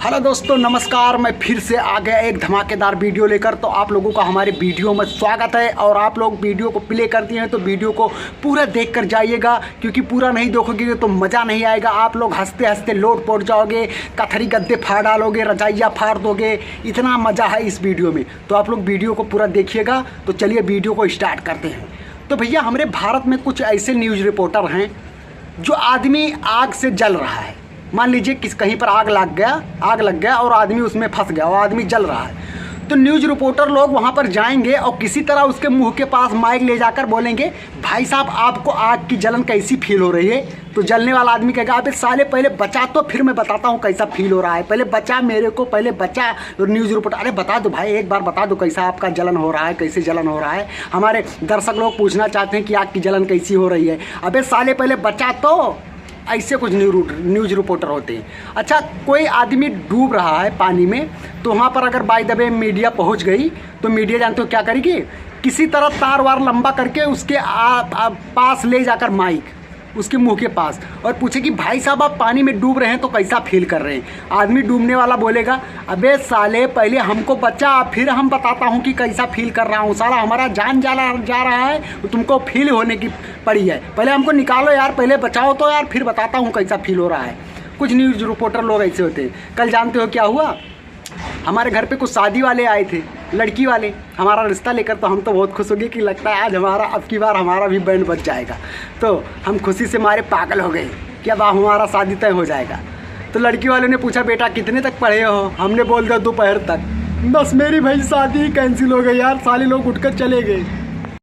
Hello दोस्तों, नमस्कार। मैं फिर से आ गया एक धमाकेदार वीडियो लेकर। तो आप लोगों का हमारे वीडियो में स्वागत है। और आप लोग वीडियो को प्ले करती हैं तो वीडियो को पूरा देख कर जाइएगा, क्योंकि पूरा नहीं देखोगे तो मज़ा नहीं आएगा। आप लोग हंसते हंसते लोट पोट जाओगे, कथरी गद्दे फाड़ डालोगे, रजाइयाँ फाड़ दोगे। इतना मज़ा है इस वीडियो में, तो आप लोग वीडियो को पूरा देखिएगा। तो चलिए वीडियो को स्टार्ट करते हैं। तो भैया, हमारे भारत में कुछ ऐसे न्यूज़ रिपोर्टर हैं जो आदमी आग से जल रहा है। मान लीजिए कहीं पर आग लग गया और आदमी उसमें फंस गया और आदमी जल रहा है, तो न्यूज़ रिपोर्टर लोग वहाँ पर जाएंगे और किसी तरह उसके मुंह के पास माइक ले जाकर बोलेंगे, भाई साहब आपको आग की जलन कैसी फील हो रही है। तो जलने वाला आदमी कहेगा, अबे साले पहले बचा तो फिर मैं बताता हूँ कैसा फील हो रहा है, पहले बचा मेरे को, पहले बचा। और न्यूज़ रिपोर्टर, अरे बता दो भाई, एक बार बता दो कैसा आपका जलन हो रहा है, कैसे जलन हो रहा है। हमारे दर्शक लोग पूछना चाहते हैं कि आग की जलन कैसी हो रही है। अबे साले पहले बचा तो। ऐसे कुछ न्यूज़ रिपोर्टर होते हैं। अच्छा, कोई आदमी डूब रहा है पानी में, तो वहाँ पर अगर बाय द वे मीडिया पहुँच गई तो मीडिया जानते हो क्या करेगी, किसी तरह तार वार लंबा करके उसके पास ले जाकर माइक उसके मुंह के पास और पूछे कि भाई साहब आप पानी में डूब रहे हैं तो कैसा फील कर रहे हैं। आदमी डूबने वाला बोलेगा, अबे साले पहले हमको बचा, फिर हम बताता हूँ कि कैसा फील कर रहा हूँ। साला हमारा जान जा रहा है, तो तुमको फील होने की पड़ी है। पहले हमको निकालो यार, पहले बचाओ तो यार, फिर बताता हूँ कैसा फील हो रहा है। कुछ न्यूज़ रिपोर्टर लोग ऐसे होते हैं। कल जानते हो क्या हुआ, हमारे घर पे कुछ शादी वाले आए थे, लड़की वाले, हमारा रिश्ता लेकर। तो हम तो बहुत खुश हो गए कि लगता है आज अब की बार हमारा भी बैंड बच जाएगा। तो हम खुशी से मारे पागल हो गए कि अब हमारा शादी तय हो जाएगा। तो लड़की वालों ने पूछा, बेटा कितने तक पढ़े हो। हमने बोल दिया दोपहर तक। बस मेरी भाई शादी कैंसिल हो गई यार, साले लोग उठकर चले गए।